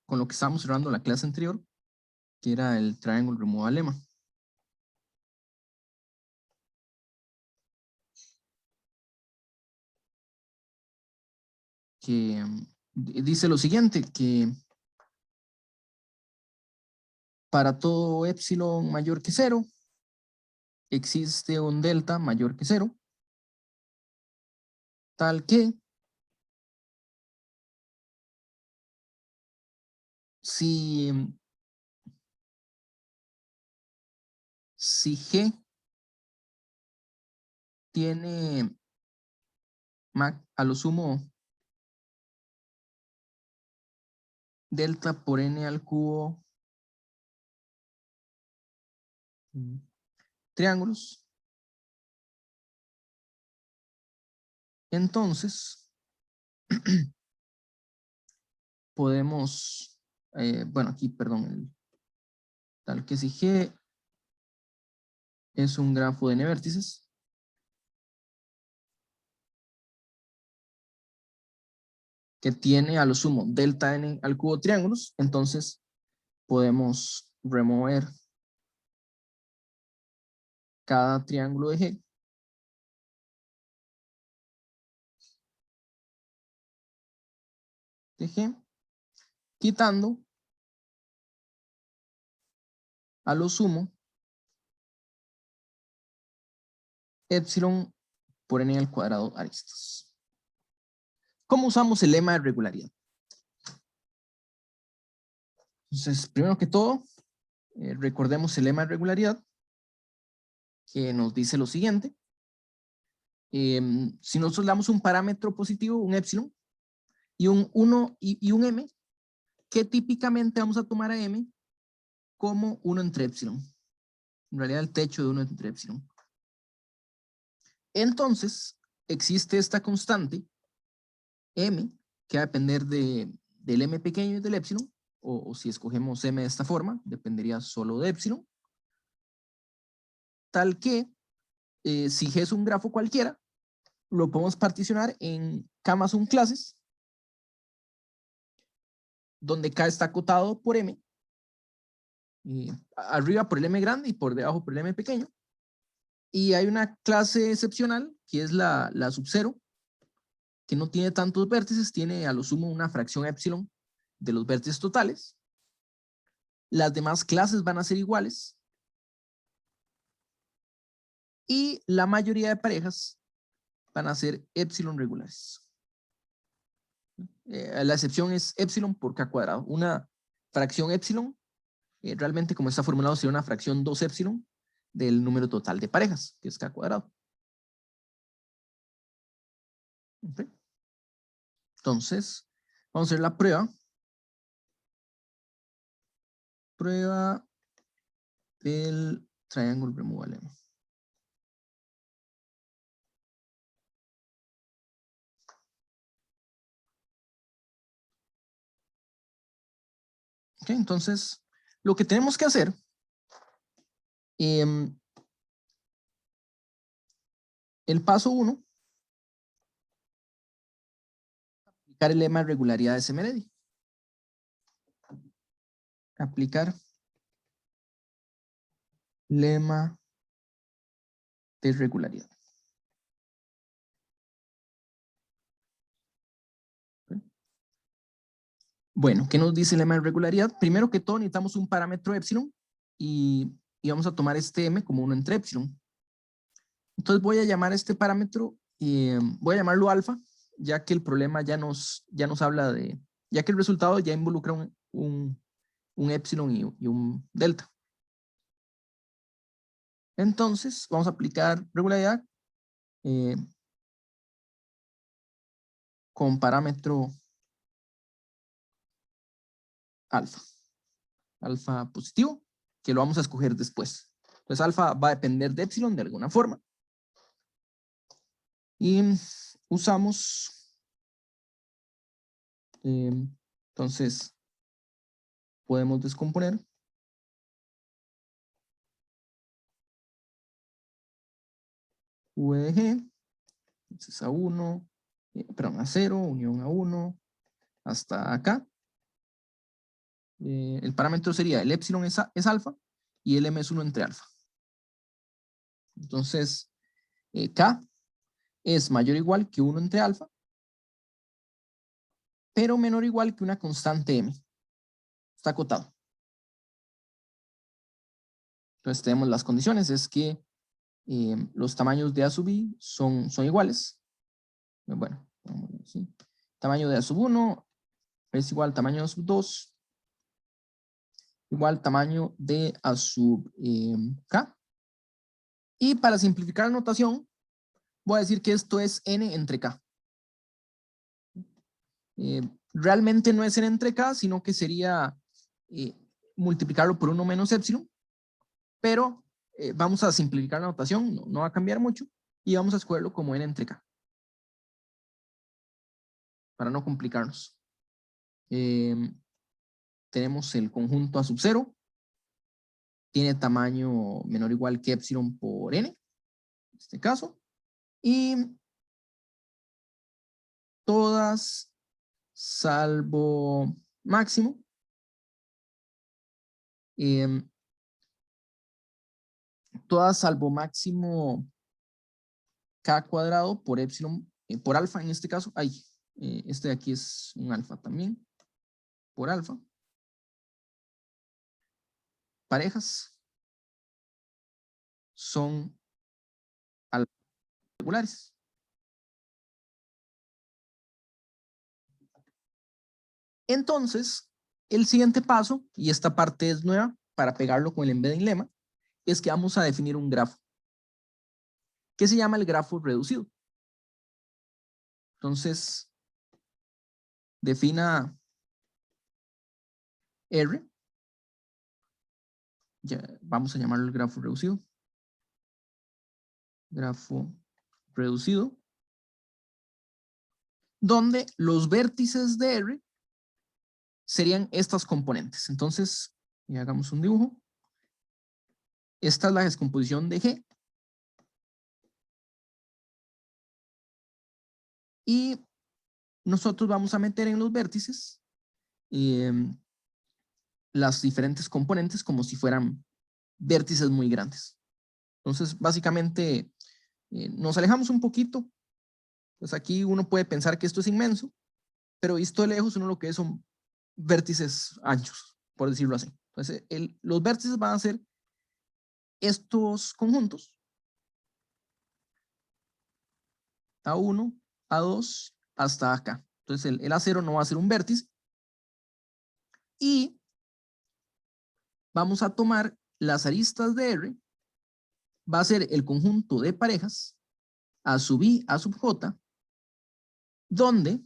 con lo que estábamos cerrando la clase anterior, que era el triangle removal lemma. Que dice lo siguiente, que para todo epsilon mayor que 0, existe un delta mayor que 0, tal que si G tiene a lo sumo delta por n al cubo triángulos, entonces podemos, bueno, aquí, perdón, tal que si G es un grafo de n vértices, que tiene a lo sumo delta n al cubo triángulos, entonces podemos remover cada triángulo de G, quitando a lo sumo epsilon por n al cuadrado aristas. ¿Cómo usamos el lema de regularidad? Entonces, primero que todo, recordemos el lema de regularidad, que nos dice lo siguiente. Si nosotros le damos un parámetro positivo, un epsilon, y un 1 y un m, que típicamente vamos a tomar a m como 1 entre epsilon. En realidad el techo de 1 entre epsilon. Entonces, existe esta constante, m, que va a depender del m pequeño y del epsilon, o si escogemos m de esta forma, dependería solo de epsilon, tal que si G es un grafo cualquiera, lo podemos particionar en K más 1 clases, donde K está acotado por M, arriba por el M grande y por debajo por el M pequeño. Y hay una clase excepcional, que es la sub 0, que no tiene tantos vértices, tiene a lo sumo una fracción epsilon de los vértices totales. Las demás clases van a ser iguales. Y la mayoría de parejas van a ser epsilon regulares. La excepción es epsilon por K cuadrado. Una fracción epsilon, realmente como está formulado, sería una fracción 2 epsilon del número total de parejas, que es K cuadrado. Okay. Entonces, vamos a hacer la prueba. Prueba del triangle removal lemma. Ok, entonces, lo que tenemos que hacer, el paso 1, aplicar el lema de regularidad de Semeredi. Aplicar lema de regularidad. Bueno, ¿qué nos dice el lema de regularidad? Primero que todo necesitamos un parámetro epsilon y vamos a tomar este m como 1 entre epsilon. Entonces voy a llamar a este parámetro, voy a llamarlo alfa, ya que el problema ya nos habla de, ya que el resultado ya involucra un epsilon y un delta. Entonces vamos a aplicar regularidad con parámetro alfa. Alfa positivo, que lo vamos a escoger después. Entonces alfa va a depender de epsilon de alguna forma. Y usamos, entonces podemos descomponer V de G, entonces a 1, perdón, a 0, unión a 1, hasta acá. el parámetro sería el epsilon es alfa y el m es 1 entre alfa. Entonces, K es mayor o igual que 1 entre alfa, pero menor o igual que una constante m. Está acotado. Entonces tenemos las condiciones, es que los tamaños de A sub i son iguales. Bueno, ¿sí? Tamaño de A sub 1 es igual al tamaño de A sub 2, igual tamaño de A sub K. Y para simplificar la notación, voy a decir que esto es n entre K. Realmente no es n entre K, sino que sería multiplicarlo por 1 menos epsilon, pero vamos a simplificar la notación, no va a cambiar mucho, y vamos a escogerlo como n entre K, para no complicarnos. Tenemos el conjunto A sub 0, tiene tamaño menor o igual que epsilon por n, en este caso, y todas salvo máximo, todas salvo máximo K cuadrado por epsilon, por alfa en este caso, este de aquí es un alfa también, por alfa, parejas son alfa regulares. Entonces, el siguiente paso, y esta parte es nueva para pegarlo con el embedding lema, es que vamos a definir un grafo, que se llama el grafo reducido. Entonces, defina R, ya vamos a llamarlo el grafo reducido. Grafo reducido, donde los vértices de R serían estas componentes. Entonces, hagamos un dibujo. Esta es la descomposición de G. Y nosotros vamos a meter en los vértices las diferentes componentes como si fueran vértices muy grandes. Entonces, básicamente, nos alejamos un poquito. Pues aquí uno puede pensar que esto es inmenso, pero visto de lejos uno lo que es son vértices anchos, por decirlo así. Entonces, los vértices van a ser estos conjuntos. A1, A2, hasta acá. Entonces, el A0 no va a ser un vértice. Y vamos a tomar las aristas de R, va a ser el conjunto de parejas, A sub I, A sub J, donde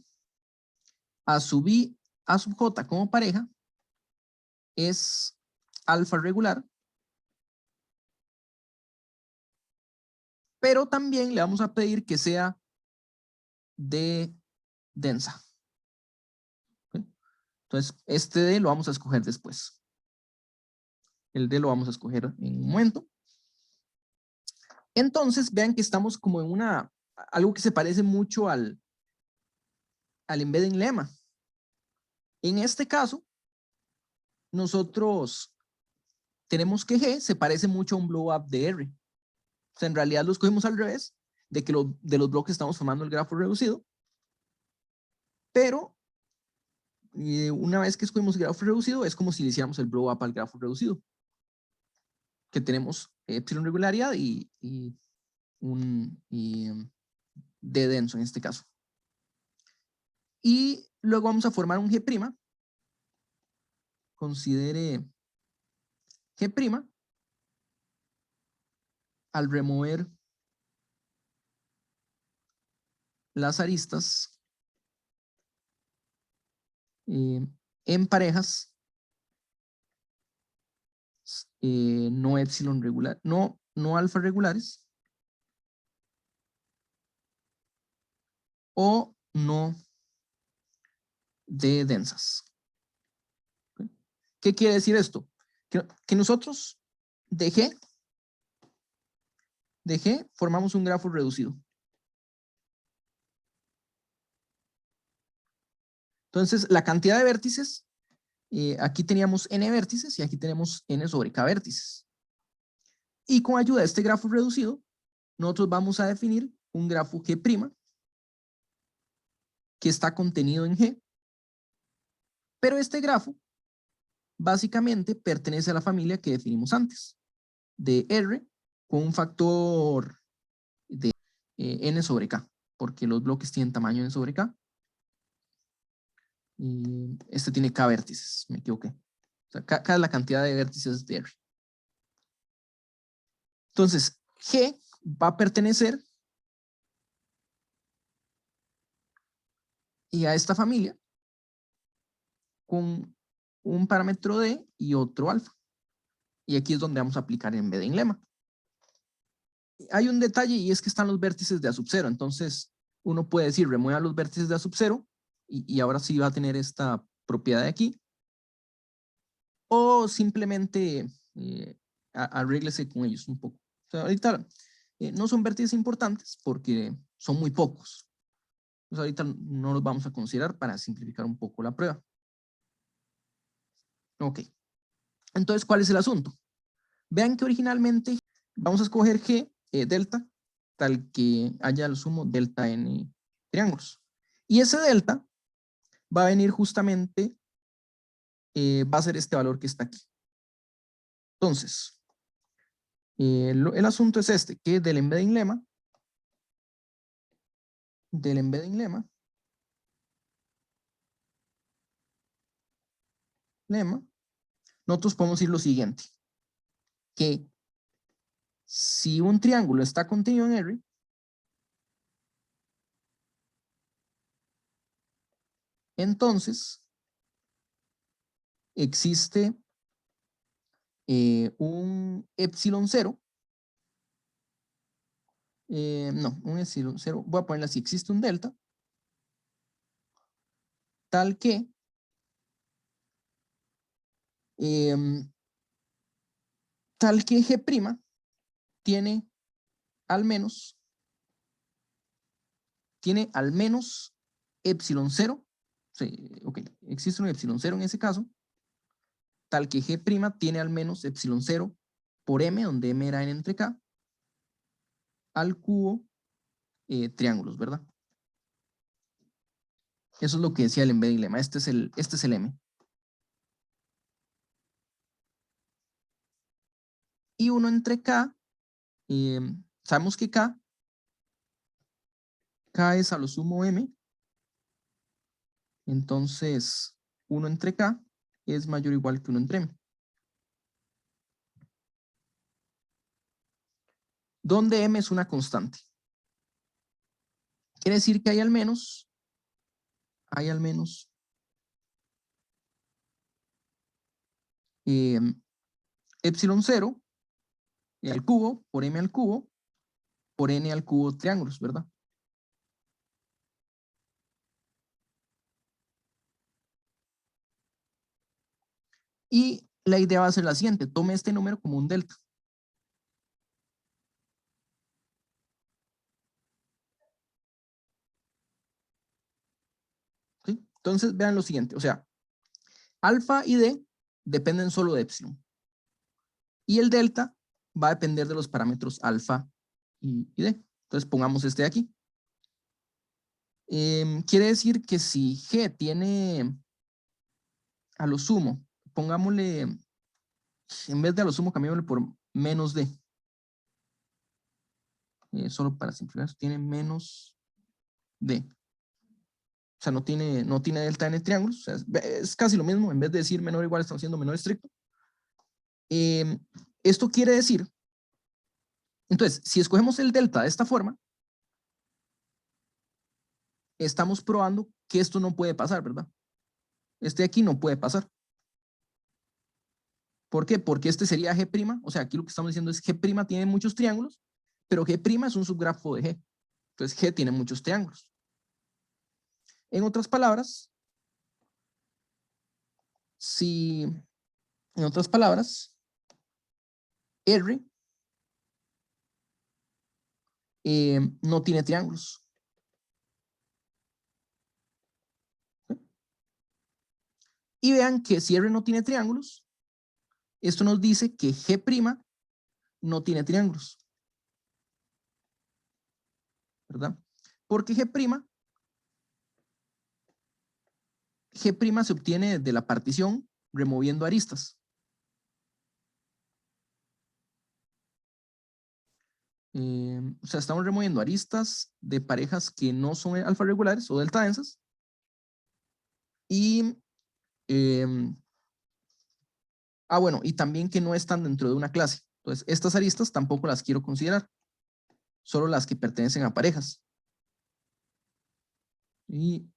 A sub I, A sub J como pareja es alfa regular, pero también le vamos a pedir que sea D densa. ¿Okay? Entonces, este D lo vamos a escoger después. El D lo vamos a escoger en un momento. Entonces, vean que estamos como en algo que se parece mucho al embedding lema. En este caso, nosotros tenemos que G se parece mucho a un blow up de R. O sea, en realidad lo escogimos al revés, de que de los bloques estamos formando el grafo reducido. Pero una vez que escogimos el grafo reducido, es como si le hiciéramos el blow up al grafo reducido. Que tenemos epsilon regularidad y D denso en este caso. Y luego vamos a formar un G'. Considere G' al remover las aristas en parejas no epsilon regular, no alfa regulares o no D densas. ¿Qué quiere decir esto? Que nosotros de G formamos un grafo reducido. Entonces, la cantidad de vértices aquí teníamos n vértices y aquí tenemos n sobre k vértices. Y con ayuda de este grafo reducido, nosotros vamos a definir un grafo G' que está contenido en G. Pero este grafo básicamente pertenece a la familia que definimos antes, de R con un factor de n sobre k, porque los bloques tienen tamaño n sobre k. Y este tiene k vértices, me equivoqué. O sea, k es la cantidad de vértices de R. Entonces, G va a pertenecer a esta familia con un parámetro D y otro alfa. Y aquí es donde vamos a aplicar el embedding lema. Hay un detalle y es que están los vértices de A sub 0. Entonces, uno puede decir, remueva los vértices de A sub 0 y ahora sí va a tener esta propiedad de aquí. O simplemente arréglese con ellos un poco. O sea, ahorita no son vértices importantes porque son muy pocos. Entonces, ahorita no los vamos a considerar para simplificar un poco la prueba. Ok. Entonces, ¿cuál es el asunto? Vean que originalmente vamos a escoger G delta tal que haya al sumo delta n triángulos. Y ese delta va a venir justamente, va a ser este valor que está aquí. Entonces, el asunto es este, que del embedding lema, nosotros podemos decir lo siguiente, que si un triángulo está contenido en R, entonces existe un epsilon 0, no, un epsilon 0, voy a ponerle así, existe un delta, tal que G' tiene al menos epsilon 0, sí, ok, existe un epsilon 0 en ese caso, tal que G' tiene al menos epsilon 0 por m, donde m era n entre k, al cubo triángulos, ¿verdad? Eso es lo que decía el embedding lema, este es el m. Y 1 entre k, sabemos que k es a lo sumo m, entonces 1 entre k es mayor o igual que 1 entre m. Donde m es una constante. Quiere decir que hay al menos epsilon 0 al cubo por m al cubo por n al cubo triángulos, ¿verdad? Y la idea va a ser la siguiente, tome este número como un delta. ¿Sí? Entonces vean lo siguiente, o sea, alfa y d dependen solo de epsilon. Y el delta va a depender de los parámetros alfa y d. Entonces pongamos este de aquí. Quiere decir que si G tiene a lo sumo, pongámosle, en vez de a lo sumo, cambiémosle por menos d. Solo para simplificar, tiene menos d. O sea, no tiene delta n triángulos. O sea, es casi lo mismo. En vez de decir menor o igual, estamos haciendo menor estricto. Esto quiere decir, entonces, si escogemos el delta de esta forma, estamos probando que esto no puede pasar, ¿verdad? Este de aquí no puede pasar. ¿Por qué? Porque este sería G', o sea, aquí lo que estamos diciendo es G' tiene muchos triángulos, pero G' es un subgrafo de G. Entonces G tiene muchos triángulos. En otras palabras, R no tiene triángulos. Y vean que si R no tiene triángulos, esto nos dice que G' no tiene triángulos, ¿verdad? Porque G' se obtiene de la partición removiendo aristas. O sea, estamos removiendo aristas de parejas que no son alfa regulares o delta densas. Y, bueno, y también que no están dentro de una clase. Entonces, estas aristas tampoco las quiero considerar. Solo las que pertenecen a parejas. Y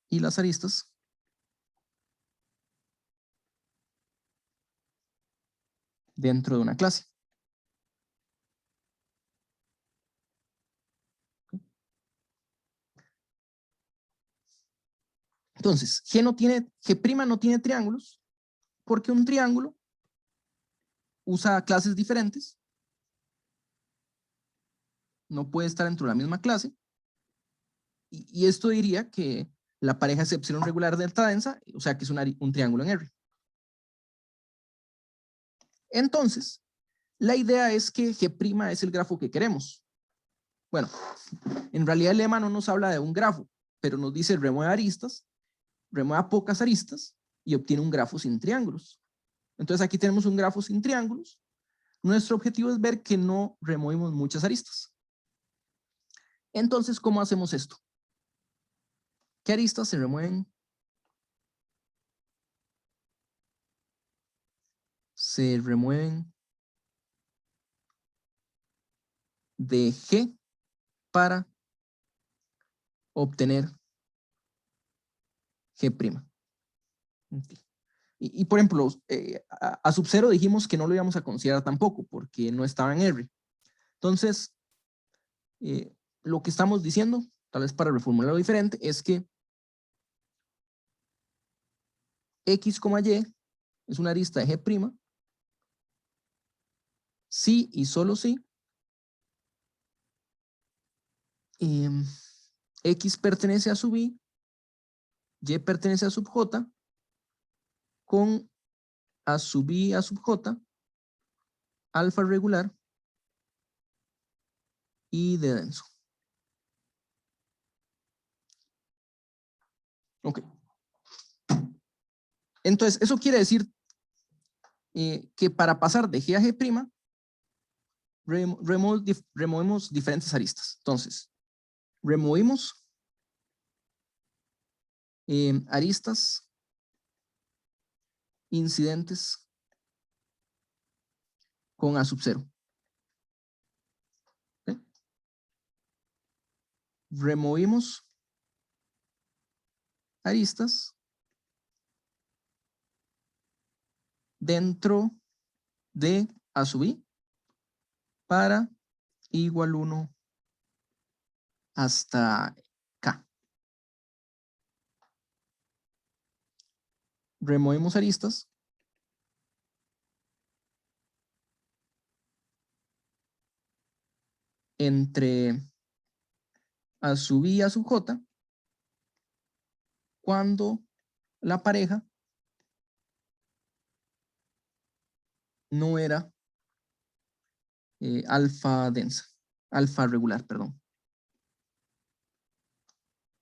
las aristas dentro de una clase. Entonces, G no tiene triángulos porque un triángulo usa clases diferentes. No puede estar dentro de la misma clase. Y esto diría que la pareja es epsilon regular delta densa, o sea que es un triángulo en R. Entonces, la idea es que G' es el grafo que queremos. Bueno, en realidad el lema no nos habla de un grafo, pero nos dice remueve aristas, remueva pocas aristas y obtiene un grafo sin triángulos. Entonces aquí tenemos un grafo sin triángulos. Nuestro objetivo es ver que no removimos muchas aristas. Entonces, ¿cómo hacemos esto? ¿Qué aristas se remueven? Se remueven de G para obtener G'. Okay. Y por ejemplo, a sub 0 dijimos que no lo íbamos a considerar tampoco porque no estaba en R. Entonces, lo que estamos diciendo, tal vez para reformularlo diferente, es que X, Y es una arista de G', sí y solo sí, X pertenece a sub I, Y pertenece a sub J, con a sub I a sub J, alfa regular y de denso. Ok. Entonces, eso quiere decir que para pasar de G a G', removemos diferentes aristas. Entonces, removimos aristas incidentes con A sub 0. ¿Okay? Removimos aristas dentro de A sub I para igual 1 hasta K. Removemos aristas entre A sub I y A sub J cuando la pareja no era alfa densa, alfa regular, perdón.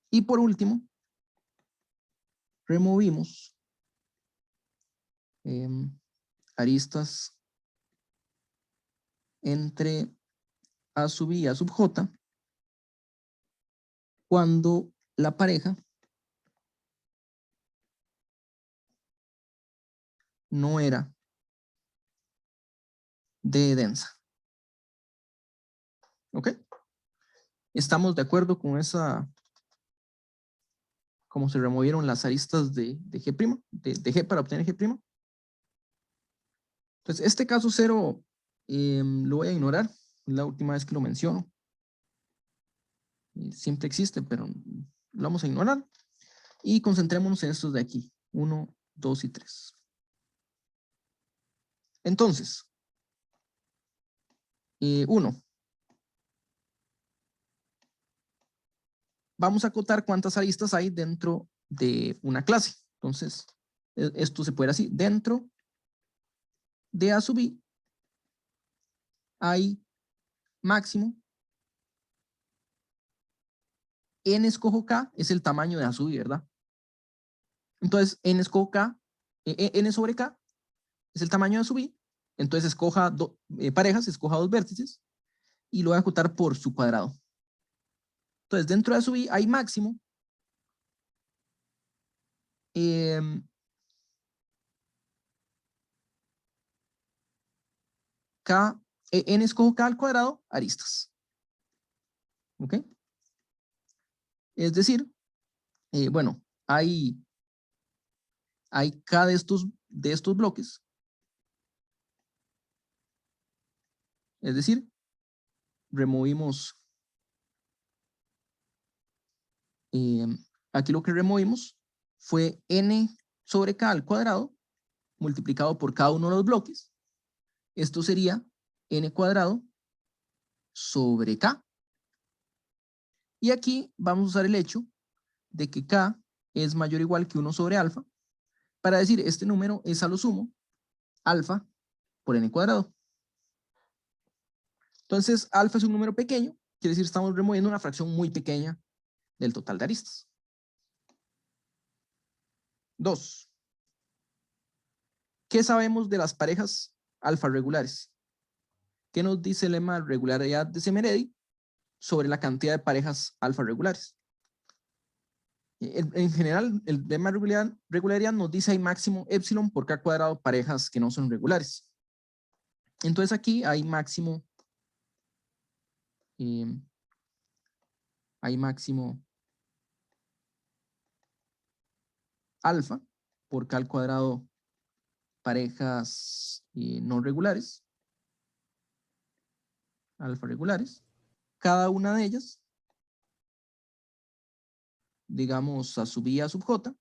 Y por último, removimos aristas entre A sub I y A sub J cuando la pareja no era D densa. ¿Ok? ¿Estamos de acuerdo con esa, cómo se removieron las aristas de G', de G para obtener G'? Entonces, este caso 0 lo voy a ignorar. Es la última vez que lo menciono. Siempre existe, pero lo vamos a ignorar. Y concentrémonos en estos de aquí. 1, 2 y 3. Entonces, 1. Vamos a acotar cuántas aristas hay dentro de una clase. Entonces, Esto se puede ver así. Dentro de A sub I hay máximo. N escojo K es el tamaño de A sub I, ¿verdad? Entonces, N escojo K, N sobre K es el tamaño de A sub I. Entonces, escoja parejas, escoja dos vértices y lo voy a ejecutar por su cuadrado. Entonces, dentro de A sub I hay máximo. K, N escojo K al cuadrado, aristas. ¿Ok? Es decir, bueno, hay K de estos bloques. Es decir, removimos, aquí lo que removimos fue N sobre K al cuadrado multiplicado por cada uno de los bloques. Esto sería N cuadrado sobre K. Y aquí vamos a usar el hecho de que K es mayor o igual que 1 sobre alfa para decir este número es a lo sumo alfa por N cuadrado. Entonces, alfa es un número pequeño, quiere decir estamos removiendo una fracción muy pequeña del total de aristas. 2. ¿Qué sabemos de las parejas alfa regulares? ¿Qué nos dice el lema regularidad de Semeredi sobre la cantidad de parejas alfa regulares? En general, el lema regularidad nos dice hay máximo epsilon por K cuadrado parejas que no son regulares. Entonces aquí hay máximo alfa por K al cuadrado parejas no regulares, alfa regulares. Cada una de ellas, digamos A sub I, A sub J,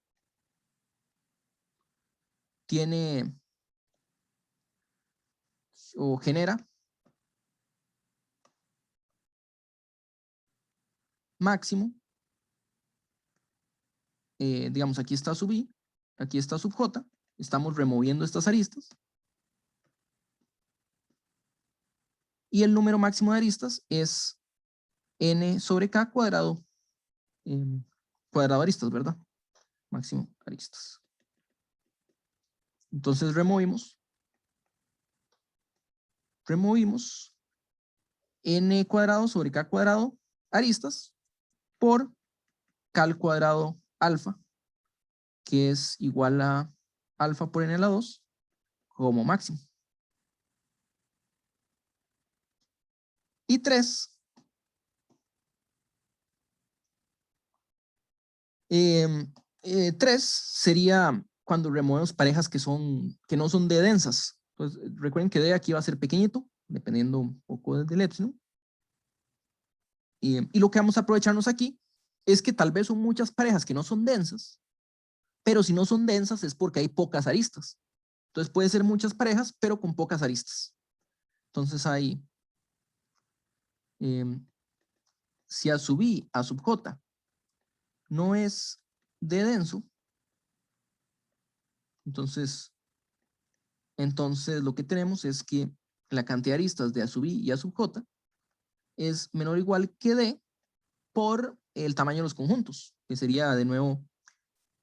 tiene o genera máximo, digamos aquí está sub I, aquí está sub J, estamos removiendo estas aristas. Y el número máximo de aristas es N sobre K cuadrado, cuadrado aristas, ¿verdad? Máximo aristas. Entonces removimos N cuadrado sobre K cuadrado aristas por K al cuadrado alfa, que es igual a alfa por N a la 2 como máximo. Y 3. 3 sería cuando removemos parejas que no son D densas. Entonces, recuerden que D aquí va a ser pequeñito, dependiendo un poco del epsilon. Y lo que vamos a aprovecharnos aquí es que tal vez son muchas parejas que no son densas, pero si no son densas es porque hay pocas aristas. Entonces puede ser muchas parejas, pero con pocas aristas. Entonces hay, si A sub I, A sub J no es D denso, entonces lo que tenemos es que la cantidad de aristas de A sub I y A sub J es menor o igual que D por el tamaño de los conjuntos, que sería de nuevo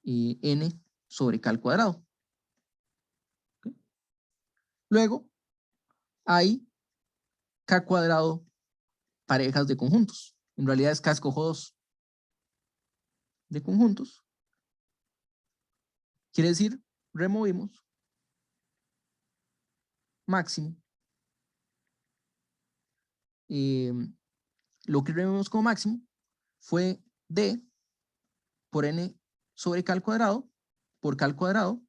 N sobre K al cuadrado. ¿Okay? Luego hay K cuadrado parejas de conjuntos. En realidad es K escojo 2 de conjuntos. Quiere decir, removimos máximo. Lo que removimos como máximo fue D por N sobre K al cuadrado por K al cuadrado,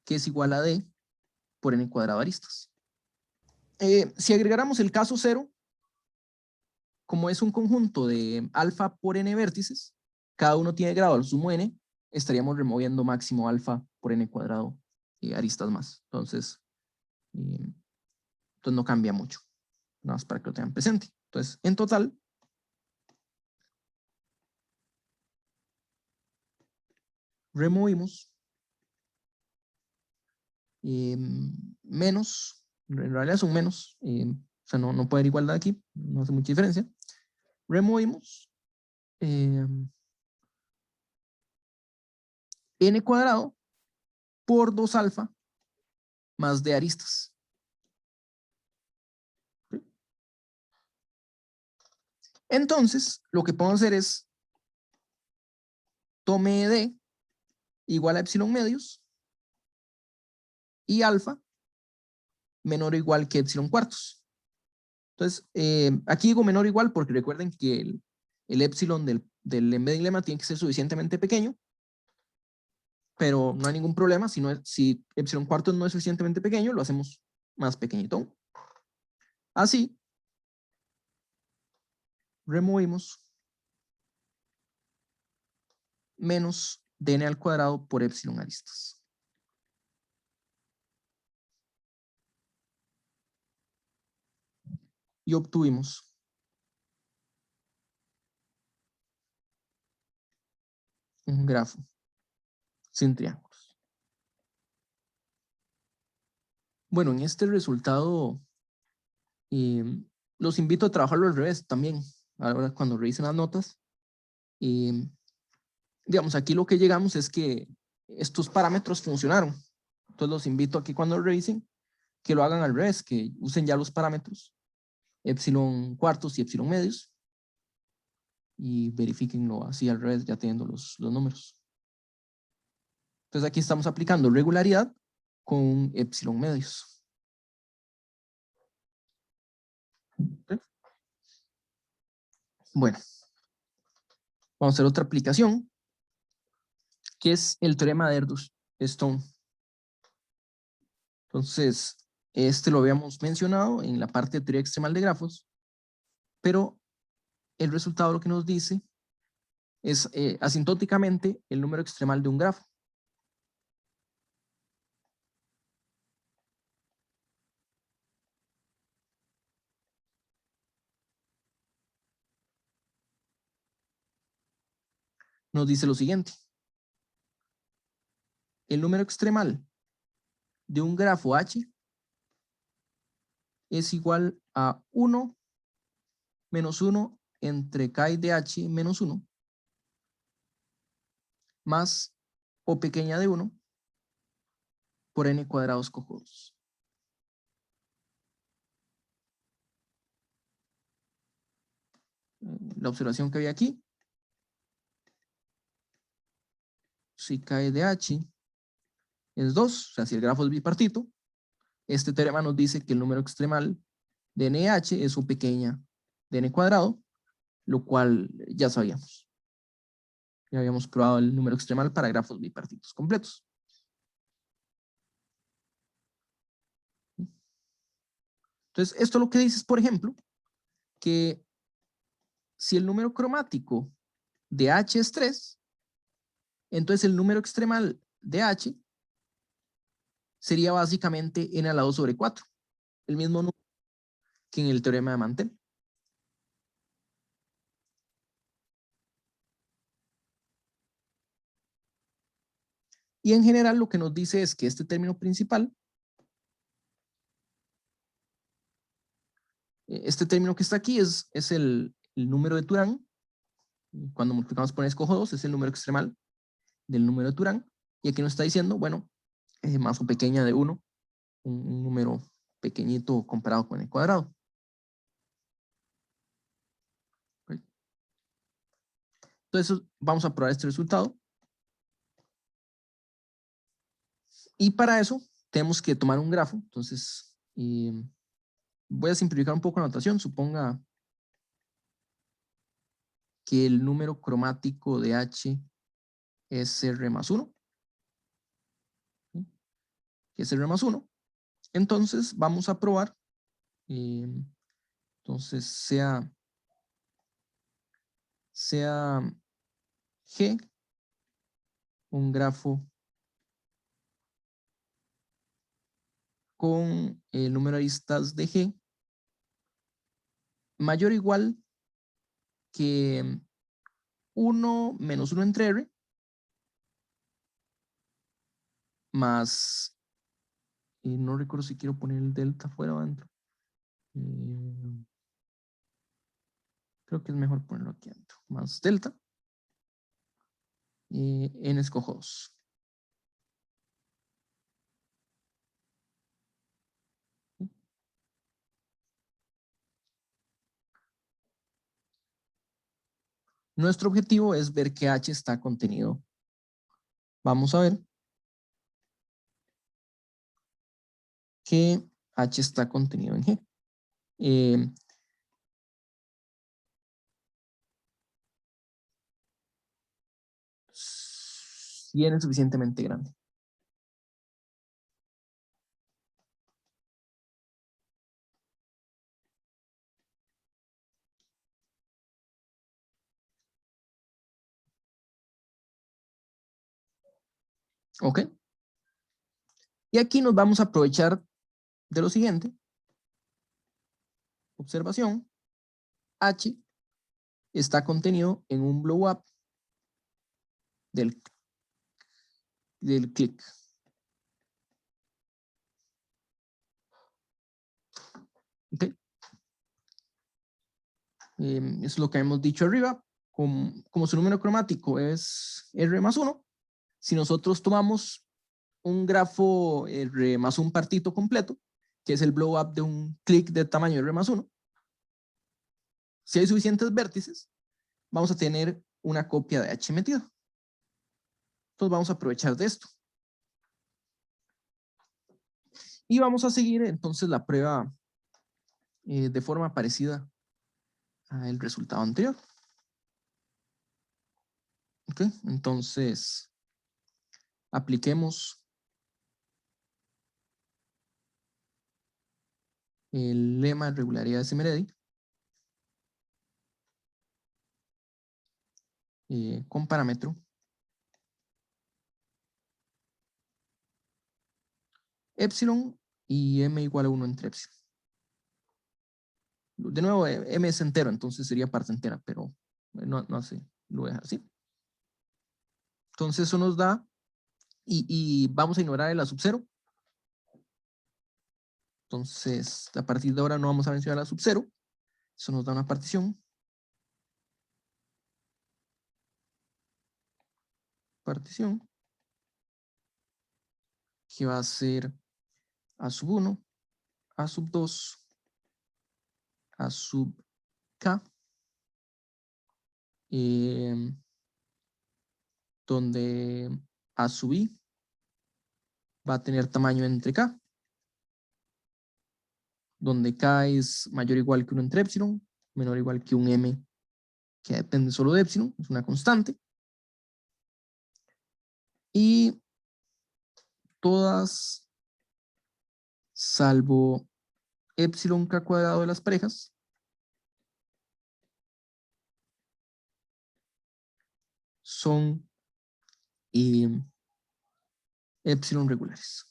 que es igual a D por N cuadrado aristas. Si agregáramos el caso 0, como es un conjunto de alfa por N vértices, cada uno tiene grado al sumo N, estaríamos removiendo máximo alfa por N cuadrado aristas más. Entonces no cambia mucho. Nada más para que lo tengan presente. Entonces, en total, removimos menos, en realidad son menos, o sea, no puede haber igualdad aquí, no hace mucha diferencia. Removimos n cuadrado por 2 alfa más d aristas. ¿Sí? Entonces, lo que podemos hacer es tome d igual a epsilon medios y alfa menor o igual que epsilon cuartos. Entonces, aquí digo menor o igual porque recuerden que el epsilon del embedding lemma tiene que ser suficientemente pequeño, pero no hay ningún problema. Si epsilon cuartos no es suficientemente pequeño, lo hacemos más pequeñito. Así, removimos menos dn al cuadrado por epsilon aristas. Y obtuvimos un grafo sin triángulos. Bueno, en este resultado los invito a trabajarlo al revés también. Ahora cuando revisen las notas. Digamos, aquí lo que llegamos es que estos parámetros funcionaron. Entonces los invito a que cuando revisen, que lo hagan al revés, que usen ya los parámetros epsilon cuartos y epsilon medios y verifiquenlo así al revés, ya teniendo los números. Entonces aquí estamos aplicando regularidad con epsilon medios. ¿Sí? Bueno, vamos a hacer otra aplicación, que es el teorema de Erdős-Stone. Entonces, este lo habíamos mencionado en la parte de teoría extremal de grafos, pero el resultado lo que nos dice es asintóticamente el número extremal de un grafo. Nos dice lo siguiente. El número extremal de un grafo H es igual a 1 menos 1 entre K de H menos 1 más O pequeña de 1 por N cuadrados cojudos. La observación que había aquí, si K de H es 2, o sea, si el grafo es bipartito, este teorema nos dice que el número extremal de NH es O pequeña de N cuadrado, lo cual ya sabíamos. Ya habíamos probado el número extremal para grafos bipartitos completos. Entonces, esto lo que dice es, por ejemplo, que si el número cromático de H es 3, entonces el número extremal de H sería básicamente n a la 2 sobre 4, el mismo número que en el teorema de Mantel. Y en general lo que nos dice es que este término principal, este término que está aquí es el número de Turán. Cuando multiplicamos por n escojo 2 es el número extremal del número de Turán. Y aquí nos está diciendo, bueno, más o pequeña de 1, un número pequeñito comparado con el cuadrado. Entonces vamos a probar este resultado. Y para eso tenemos que tomar un grafo. Entonces voy a simplificar un poco la notación. Suponga que el número cromático de H es R más 1. ¿Sí? Que es R más 1. Entonces vamos a probar. Entonces sea G un grafo con el número de aristas de G mayor o igual que 1 menos 1 entre R más No recuerdo si quiero poner el delta fuera o adentro. Creo que es mejor ponerlo aquí adentro. Más delta. N escojo 2. Nuestro objetivo es ver que H está contenido. Vamos a ver que H está contenido en G. Si N es suficientemente grande. ¿Ok? Y aquí nos vamos a aprovechar de lo siguiente. Observación. H está contenido en un blow up del click. ¿Ok? Es lo que hemos dicho arriba. Como su número cromático es R más 1, si nosotros tomamos un grafo R más un partito completo, que es el blow up de un click de tamaño R más 1, si hay suficientes vértices, vamos a tener una copia de H metida. Entonces vamos a aprovechar de esto. Y vamos a seguir entonces la prueba de forma parecida al resultado anterior. ¿Ok? Entonces, apliquemos el lema de regularidad de Semeredi con parámetro epsilon y m igual a 1 entre epsilon. De nuevo, m es entero, entonces sería parte entera, pero no así, lo voy a dejar así. Entonces eso nos da, y vamos a ignorar el a sub 0. Entonces, a partir de ahora no vamos a mencionar a sub 0. Eso nos da una partición. Que va a ser a sub 1, a sub 2, a sub k, donde a sub i va a tener tamaño entre k, donde k es mayor o igual que 1 entre epsilon, menor o igual que un m que depende solo de epsilon, es una constante. Y todas, salvo epsilon k cuadrado de las parejas, son epsilon regulares.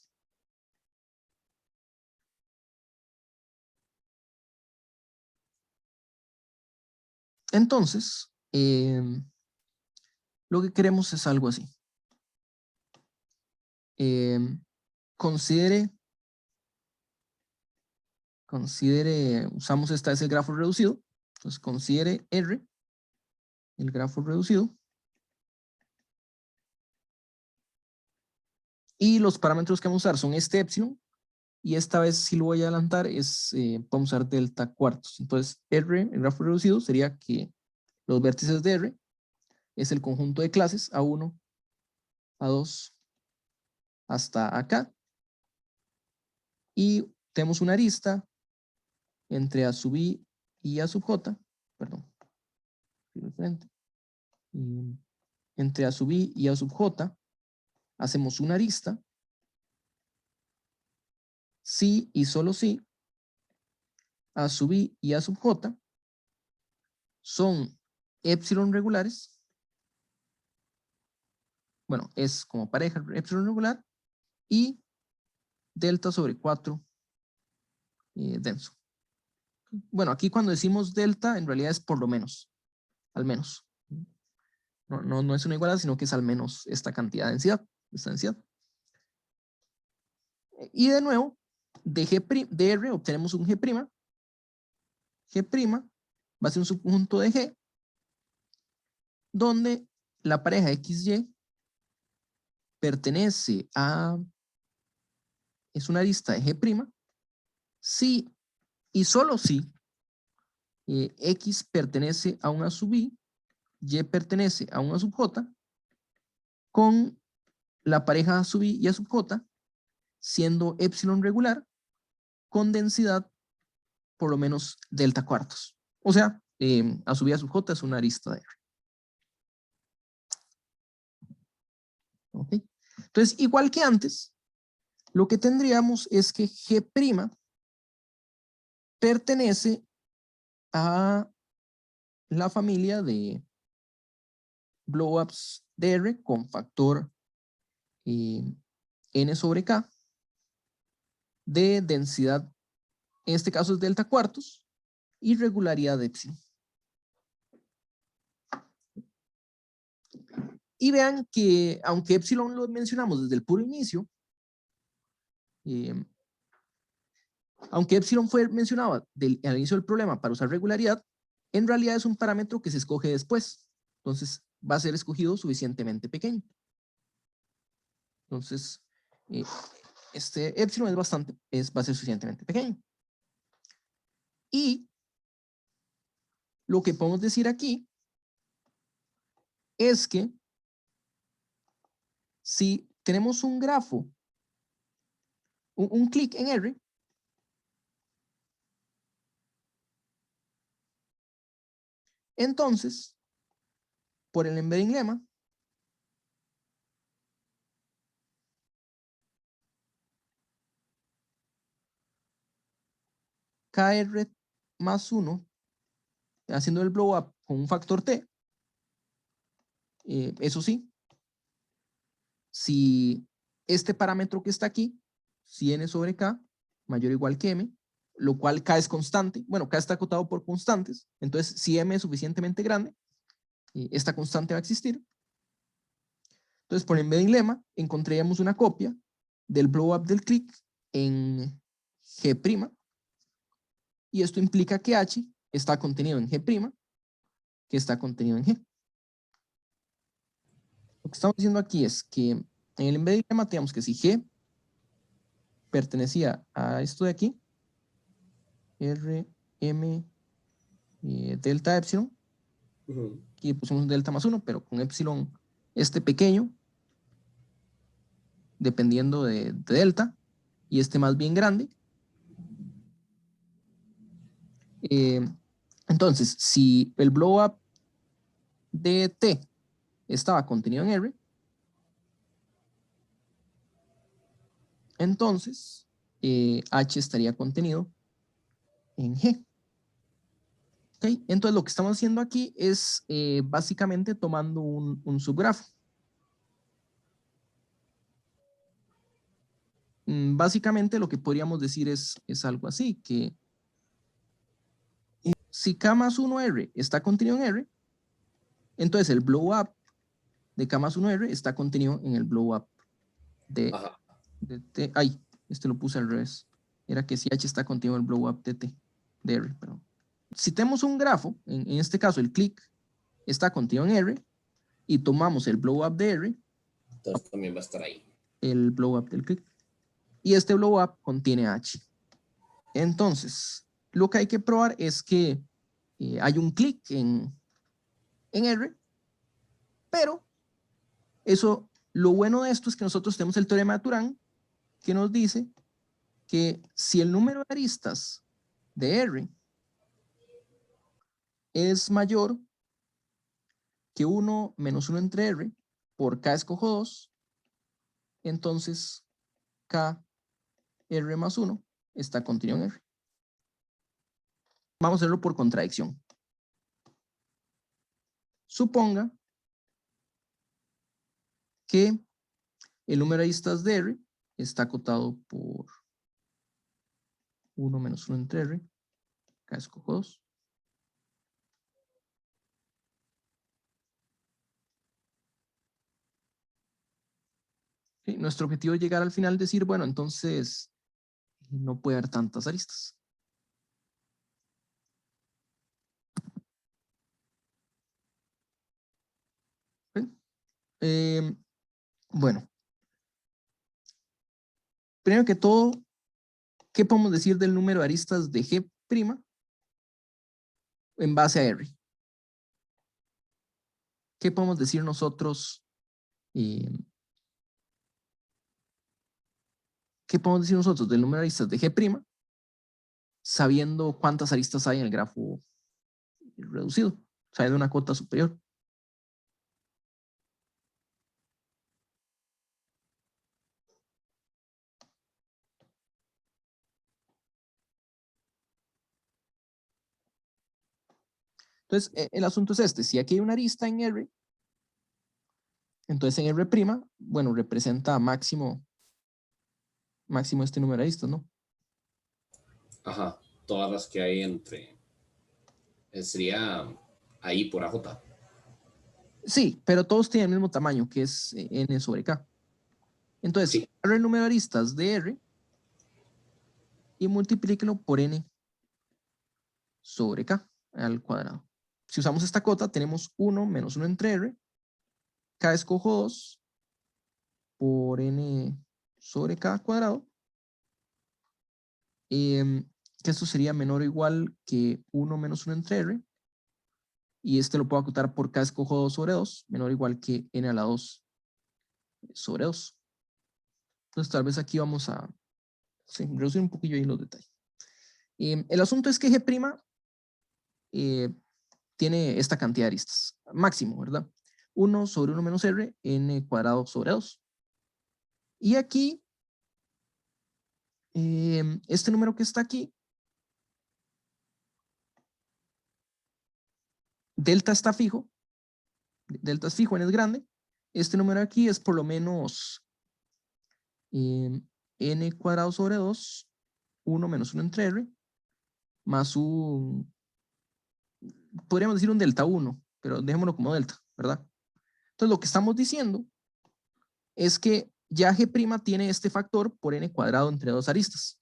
Entonces, lo que queremos es algo así. Considere, usamos esta vez el grafo reducido, entonces considere R, el grafo reducido, y los parámetros que vamos a usar son este epsilon, y esta vez si lo voy a adelantar vamos a usar delta cuartos. Entonces R, el grafo reducido, sería que los vértices de R es el conjunto de clases A1, A2, hasta acá, y tenemos una arista entre A sub I y A sub J, perdón, diferente. Entre A sub I y A sub J hacemos una arista si y solo si A sub I y A sub J son epsilon regulares, bueno, es como pareja epsilon regular, y delta sobre 4 denso. Bueno, aquí cuando decimos delta, en realidad es por lo menos, al menos. No es una igualdad, sino que es al menos esta cantidad de densidad, esta densidad. Y de nuevo, de R obtenemos un G'. G' va a ser un subconjunto de G, donde la pareja XY pertenece a, es una arista de G', si y solo si X pertenece a una sub Y pertenece a una sub J, con la pareja A sub I y A sub J siendo epsilon regular con densidad por lo menos delta cuartos. O sea, A sub I, A sub J es una arista de R. ¿Okay? Entonces, igual que antes, lo que tendríamos es que G' pertenece a la familia de blowups de R con factor n sobre k de densidad, en este caso es delta cuartos, y regularidad de epsilon. Y vean que aunque epsilon lo mencionamos desde el puro inicio, aunque epsilon fue mencionado al inicio del problema para usar regularidad, en realidad es un parámetro que se escoge después. Entonces va a ser escogido suficientemente pequeño. Entonces, este epsilon va a ser suficientemente pequeño. Y lo que podemos decir aquí es que si tenemos un grafo, un clic en R, entonces, por el embedding lema, KR más 1, haciendo el blow up con un factor T, eso sí, si este parámetro que está aquí, si n sobre k, mayor o igual que m, lo cual k es constante, bueno, k está acotado por constantes, entonces si m es suficientemente grande, esta constante va a existir. Entonces, por el embedding lema, encontraríamos una copia del blow up del click en G', y esto implica que H está contenido en G', que está contenido en G. Lo que estamos diciendo aquí es que en el embedding lema tenemos que si G pertenecía a esto de aquí, R, M, delta epsilon, aquí pusimos delta más 1, pero con epsilon este pequeño, dependiendo de delta, y este más bien grande. Entonces, si el blow up de T estaba contenido en R, entonces H estaría contenido en G. ¿Okay? Entonces lo que estamos haciendo aquí es básicamente tomando un subgrafo. Básicamente lo que podríamos decir es algo así, que si K más 1R está contenido en R, entonces el blow up de K más 1R está contenido en el blow up de T. Ay, este lo puse al revés. Era que si H está contenido en el blow up de T, de R, perdón. Si tenemos un grafo, en este caso el click está contenido en R, y tomamos el blow up de R, entonces también va a estar ahí. El blow up del click. Y este blow up contiene H. Entonces, lo que hay que probar es que hay un click en R, pero eso, lo bueno de esto es que nosotros tenemos el teorema de Turán que nos dice que si el número de aristas de R es mayor que 1 menos 1 entre R por K escojo 2, entonces K R más 1 está contenido en R. Vamos a hacerlo por contradicción. Suponga que el número de aristas de R está acotado por 1 menos 1 entre R, K escojo 2. ¿Sí? Nuestro objetivo es llegar al final y decir, bueno, entonces no puede haber tantas aristas. ¿Sí? Bueno, primero que todo, ¿qué podemos decir del número de aristas de G' en base a R? ¿Qué podemos decir nosotros? ¿Qué podemos decir nosotros del número de aristas de G' sabiendo cuántas aristas hay en el grafo reducido? O sea, de una cota superior. Entonces, el asunto es este. Si aquí hay una arista en R, entonces en R', bueno, representa máximo este número de aristas, ¿no? Ajá, todas las que hay entre. Sería ahí por AJ. Sí, pero todos tienen el mismo tamaño, que es N sobre K. Entonces, Sí, agarre el número de aristas de R y multiplíquelo por N sobre K al cuadrado. Si usamos esta cota, tenemos 1 menos 1 entre R. K escojo 2 por N sobre K cuadrado. Que esto sería menor o igual que 1 menos 1 entre R. Y este lo puedo acotar por K escojo 2 sobre 2, menor o igual que N a la 2 sobre 2. Entonces tal vez aquí vamos a reducir un poquillo ahí los detalles. El asunto es que G' tiene esta cantidad de aristas, máximo, ¿verdad? 1 sobre 1 menos R, N cuadrado sobre 2. Y aquí, este número que está aquí, delta está fijo, delta es fijo, N es grande. Este número aquí es por lo menos N cuadrado sobre 2, 1 menos 1 entre R, más un, podríamos decir un delta 1, pero dejémoslo como delta, ¿verdad? Entonces lo que estamos diciendo es que ya G' tiene este factor por N cuadrado entre dos aristas.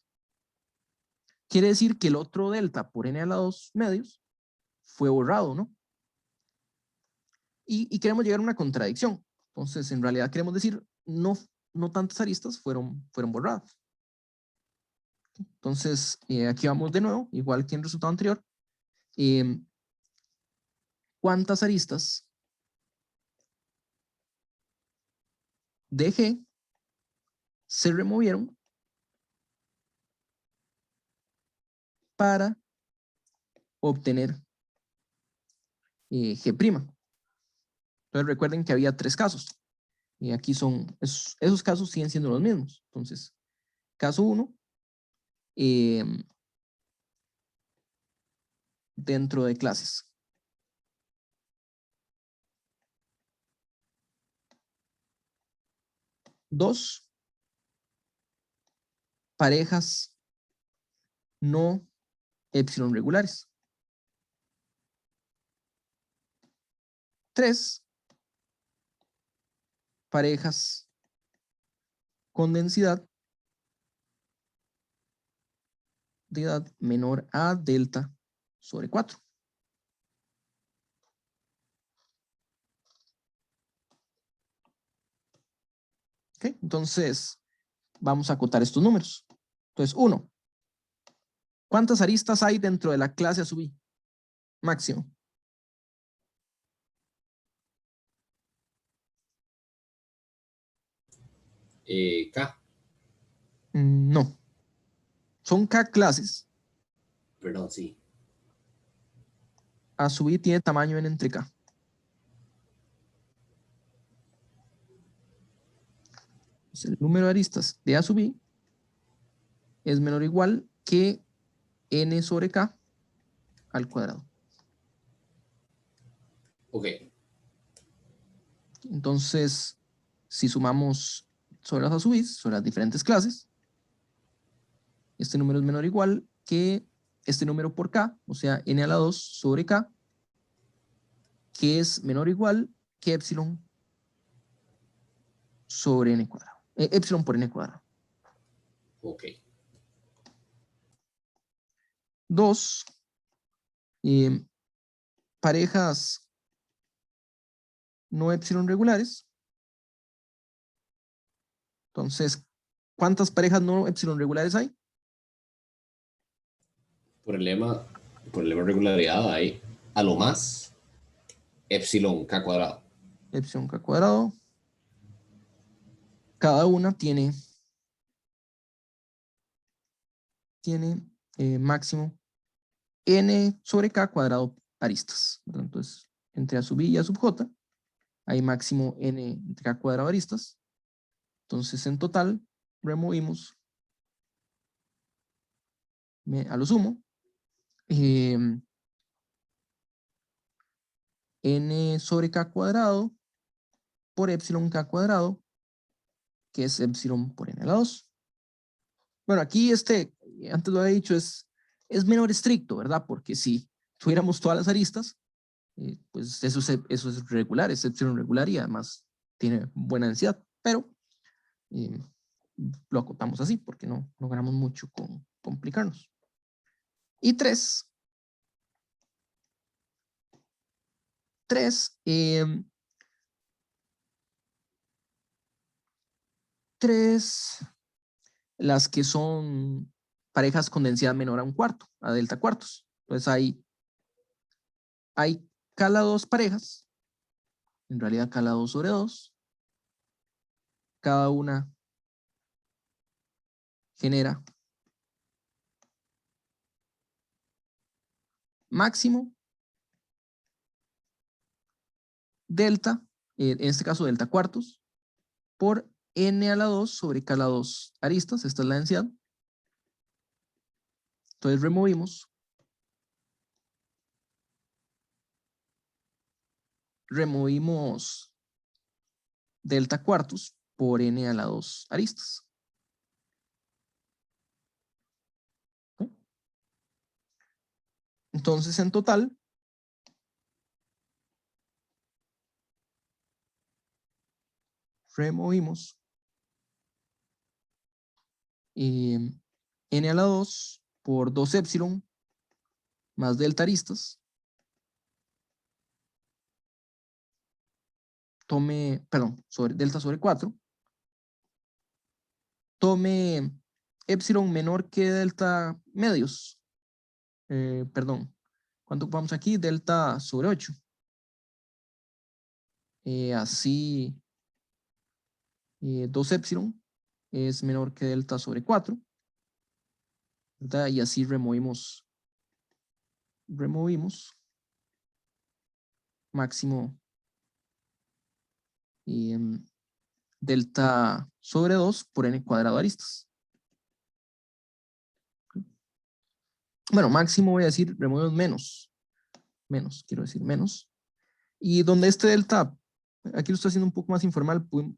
Quiere decir que el otro delta por N a la 2 medios fue borrado, ¿no? Y queremos llegar a una contradicción. Entonces, en realidad queremos decir, no tantas aristas fueron borradas. Entonces, aquí vamos de nuevo, igual que en el resultado anterior. ¿Cuántas aristas de G se removieron para obtener G'? Entonces, recuerden que había 3 casos. Y aquí son, esos casos siguen siendo los mismos. Entonces, caso 1, dentro de clases. 2, parejas no epsilon regulares. 3, parejas con densidad de edad menor a delta sobre 4. ¿Okay? Entonces, vamos a acotar estos números. Entonces, 1. ¿Cuántas aristas hay dentro de la clase a sub i? Máximo. K. No. Son K clases. Perdón, sí. A sub i tiene tamaño n entre K. Entonces, el número de aristas de A sub i es menor o igual que n sobre K al cuadrado. Ok. Entonces, si sumamos sobre las A sub i, sobre las diferentes clases, este número es menor o igual que este número por K, o sea, n a la 2 sobre K, que es menor o igual que epsilon sobre n cuadrado. epsilon por n cuadrado. Ok. 2, parejas no epsilon regulares. Entonces, ¿cuántas parejas no epsilon regulares hay? Por el lema de regularidad hay a lo más epsilon k cuadrado. Epsilon k cuadrado. Cada una tiene máximo n sobre k cuadrado aristas, ¿verdad? Entonces, entre a sub i y a sub j hay máximo n entre k cuadrado aristas. Entonces, en total, removimos a lo sumo n sobre k cuadrado por epsilon k cuadrado, que es epsilon por n a la 2. Bueno, aquí antes lo había dicho, es menor estricto, ¿verdad? Porque si tuviéramos todas las aristas, pues eso es regular, es epsilon regular y además tiene buena densidad, pero lo acotamos así porque no ganamos mucho con complicarnos. Y 3, las que son parejas con densidad menor a un cuarto, a delta cuartos. Entonces hay cala 2 parejas, en realidad cala 2 sobre 2, cada una genera máximo delta, en este caso delta cuartos, por n a la 2 sobre k a la 2 aristas, esta es la densidad. Entonces removimos delta cuartos por n a la 2 aristas. ¿Okay? Entonces, en total, removimos n a la 2 por 2 epsilon más delta aristas. Sobre delta sobre 4. Tome epsilon menor que delta medios. ¿Cuánto ocupamos aquí? Delta sobre 8. Así, 2 epsilon es menor que delta sobre 4. ¿Verdad? Y así removimos máximo delta sobre 2 por n cuadrado aristas. Bueno, máximo voy a decir, removemos quiero decir menos. Y donde este delta, aquí lo estoy haciendo un poco más informal, puede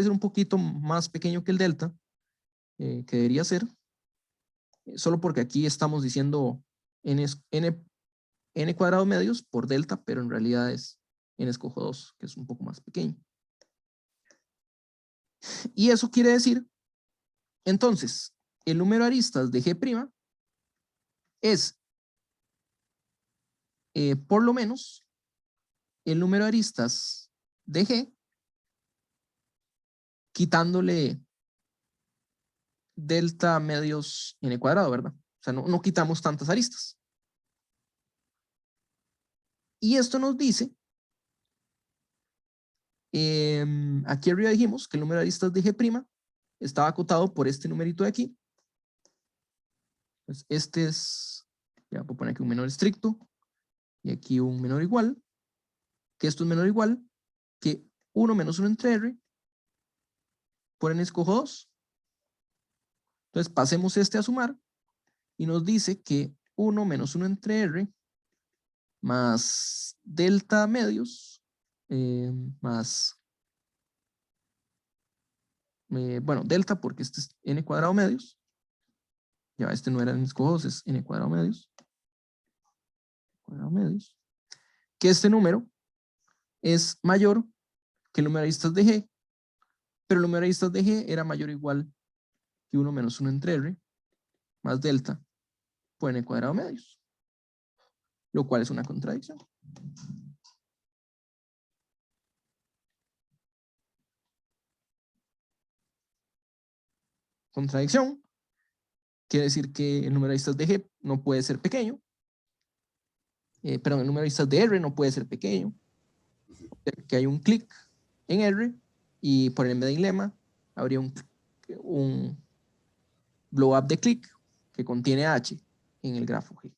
ser un poquito más pequeño que el delta, que debería ser, solo porque aquí estamos diciendo n cuadrado medios por delta, pero en realidad es n escojo 2, que es un poco más pequeño. Y eso quiere decir, entonces, el número de aristas de G' es por lo menos el número de aristas de G quitándole delta medios n cuadrado, ¿verdad? O sea, no quitamos tantas aristas. Y esto nos dice, aquí arriba dijimos que el número de aristas de G' estaba acotado por este numerito de aquí. Pues ya puedo poner aquí un menor estricto y aquí un menor igual, que esto es menor igual que 1 menos 1 entre R por n escojo 2. Entonces pasemos a sumar y nos dice que 1 menos 1 entre R más delta medios más, bueno, delta porque este es n cuadrado medios. Ya este no era n escojo 2, es n cuadrado medios. Que este número es mayor que el número de aristas de G pero el número de aristas de G era mayor o igual que 1 menos 1 entre R más delta por n cuadrado medios, lo cual es una contradicción. Contradicción quiere decir que el número de aristas de G no puede ser pequeño, perdón, el número de aristas de R no puede ser pequeño, que hay un clic en R y por el medio lema habría un blow up de clic que contiene H en el grafo G.